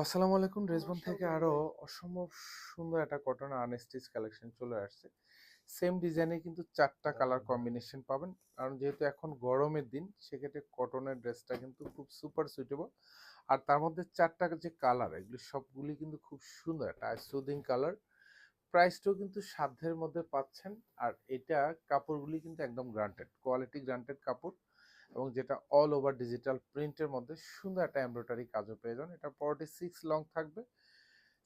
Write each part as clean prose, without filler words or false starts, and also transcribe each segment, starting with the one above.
আসসালামু আলাইকুম। ড্রেসবন থেকে আরো অসম্ভব সুন্দর একটা কটনের আনস্টিচ কালেকশন চলে আসছে। সেম ডিজাইনে কিন্তু ৪টা কালার কম্বিনেশন পাবেন। কারণ যেহেতু এখন গরমের দিন, সেক্ষেত্রে কটনের ড্রেসটা কিন্তু খুব সুপার সুইটেবল। আর তার মধ্যে ৪টা যে কালার, এগুলি সবগুলি কিন্তু খুব সুন্দর একটা সুদিং কালার। প্রাইসটাও কিন্তু সাধ্যের মধ্যে পাচ্ছেন। আর এটা কাপড়গুলি কিন্তু একদম গ্রান্টেড, কোয়ালিটি গ্রান্টেড কাপড়, এবং যেটা অল ওভার ডিজিটাল প্রিন্টের মধ্যে সুন্দর একটা এমব্রয়ডারি কাজও পেয়ে যান। এটা 46 লং থাকবে,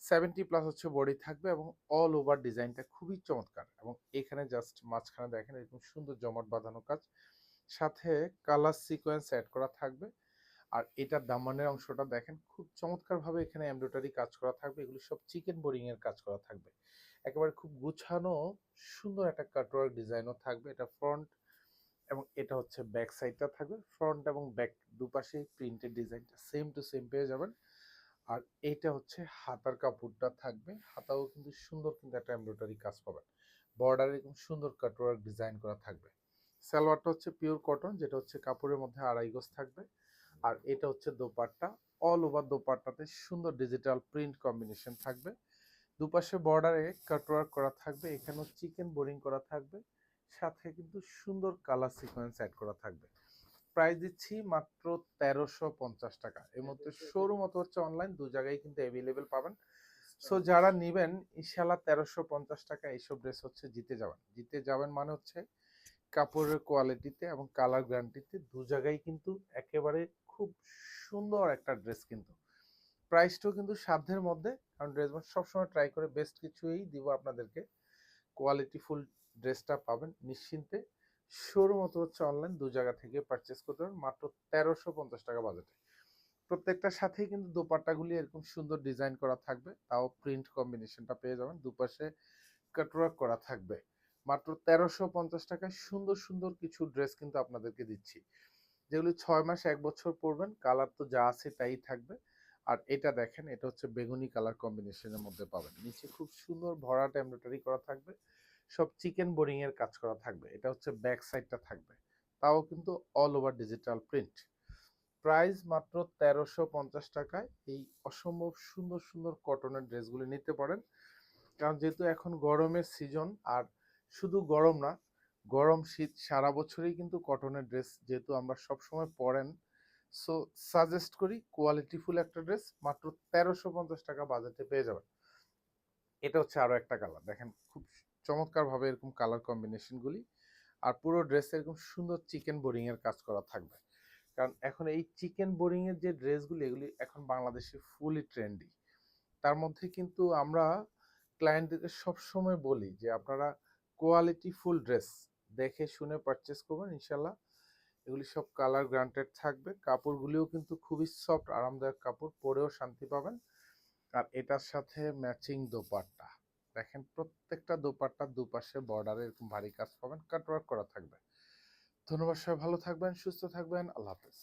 70 প্লাস হচ্ছে বডি থাকবে, এবং অল ওভার ডিজাইনটা খুবই চমৎকার। এবং এখানে জাস্ট মাঝখানে দেখেন এরকম সুন্দর জমট বাঁধানো কাজ, সাথে কালার সিকোয়েন্স অ্যাড করা থাকবে। আর এটার দামানের অংশটা দেখেন খুব চমৎকারভাবে এখানে এমব্রয়ডারি কাজ করা থাকবে। এগুলো সব চিকেন বোরিং এর কাজ করা থাকবে, একেবারে খুব গুছানো সুন্দর একটা কাটওয়ার্ক ডিজাইনও থাকবে। এটা ফ্রন্ট, এবং এটা হচ্ছে ব্যাক সাইডটা থাকবে। ফ্রন্ট এবং ব্যাক দুপাশে প্রিন্টেড ডিজাইনটা সেম টু সেম পেয়ে যাবেন। আর এইটা হচ্ছে হাতার কাপড়টা থাকবে, হাতাও কিন্তু সুন্দর কিন্তু একটা এমব্রয়ডারি কাজ পাবেন। বর্ডারে এরকম সুন্দর কাটওয়ার্ক ডিজাইন করা থাকবে। সালোয়ারটা হচ্ছে পিওর কটন, যেটা হচ্ছে কাপড়ের মধ্যে আড়াই গজ থাকবে। আর এটা হচ্ছে দোপাট্টা, অল ওভার দোপাট্টাতে সুন্দর ডিজিটাল প্রিন্ট কম্বিনেশন থাকবে। দুপাশে বর্ডারে কাটওয়ার্ক করা থাকবে, এখানেও চিকেন বোরিং করা থাকবে, সাথে কিন্তু সুন্দর কালার সিকোয়েন্স অ্যাড করা থাকবে। প্রাইস দিচ্ছি মাত্র ১৩৫০ টাকা। এর মধ্যে শোরুম অথবা হচ্ছে অনলাইন দু জায়গায় কিন্তু অ্যাভেলেবেল পাবেন। সো যারা নিবেন ইনশাল্লাহ ১৩৫০ টাকা এইসব ড্রেস হচ্ছে জিতে যাবেন। জিতে যাবেন মানে হচ্ছে কাপড়ের কোয়ালিটিতে এবং কালার গ্যারান্টিতে দু জায়গায় কিন্তু একেবারে খুব সুন্দর একটা ড্রেস। কিন্তু প্রাইসটাও কিন্তু সাধ্যের মধ্যে, কারণ ড্রেস সবসময় ট্রাই করে বেস্ট কিছুই দিব আপনাদেরকে। কোয়ালিটি ফুল ড্রেসটা পাবেন নিশ্চিন্তে। শোরুম অথবা হচ্ছে অনলাইন দু জায়গা থেকে পারচেস করতে পারেন মাত্র ১৩৫০ টাকা বাজেটে। প্রত্যেকটার সাথেই কিন্তু দোপাট্টাগুলি এরকম সুন্দর ডিজাইন করা থাকবে, তাও প্রিন্ট কম্বিনেশনটা পেয়ে যাবেন। দুপাশে কাটওয়ার্ক করা থাকবে। মাত্র ১৩৫০ টাকায় সুন্দর সুন্দর কিছু ড্রেস কিন্তু আপনাদেরকে দিচ্ছি, যেগুলি ৬ মাস ১ বছর পরবেন। কালার তো যা আছে তাই থাকবে। আর এটা দেখেন, এটা হচ্ছে বেগুনি কালার কম্বিনেশনের মধ্যে পাবেন। নিচে খুব সুন্দর ভরাট এমব্রয়ডারি করা থাকবে, সব চিকেন বোরিং এর কাজ করা থাকবে। এটা হচ্ছে ব্যাক সাইডটা থাকবে, তাও কিন্তু all over digital print. Price মাত্র ১৩৫০ টাকায় এই অসম্ভব সুন্দর সুন্দর কটনের ড্রেসগুলি নিতে পারেন। কারণ যেহেতু এখন গরমের সিজন, আর শুধু গরম না, গরম শীত সারা বছরই কিন্তু কটনের ড্রেস যেহেতু আমরা সবসময় পরেন, সো সাজেস্ট করি কোয়ালিটিফুল একটা ড্রেস মাত্র ১৩৫০ টাকা বাজেটে পেয়ে যাবেন। এটা হচ্ছে আরো একটা কালার দেখেন, খুব চমৎকার ভাবে এরকম কালার কম্বিনেশনগুলি। আর পুরো ড্রেসে এরকম সুন্দর চিকেন বোরিং এর কাজ করা থাকবে। কারণ এখন এই চিকেন বোরিং এর যে ড্রেসগুলি, এগুলি এখন বাংলাদেশে ফুলি ট্রেন্ডি। তার মধ্যে কিন্তু আমরা ক্লায়েন্টদেরকে সবসময় বলি যে আপনারা কোয়ালিটি ফুল ড্রেস দেখে শুনে পারচেস করবেন ইনশাল্লাহ। এগুলি সব কালার গ্রান্টেড থাকবে, কাপড়গুলিও কিন্তু খুবই সফট আরামদায়ক কাপড়, পরেও শান্তি পাবেন। আর এটার সাথে ম্যাচিং দোপাট্টা দেখেন, প্রত্যেকটা দোপাট্টার দুপাশে বর্ডারে এরকম ভারী কাজ পাবেন, কাটওয়ার্ক করা থাকবে। ধন্যবাদ, সবাই ভালো থাকবেন, সুস্থ থাকবেন, আল্লাহ হাফেজ।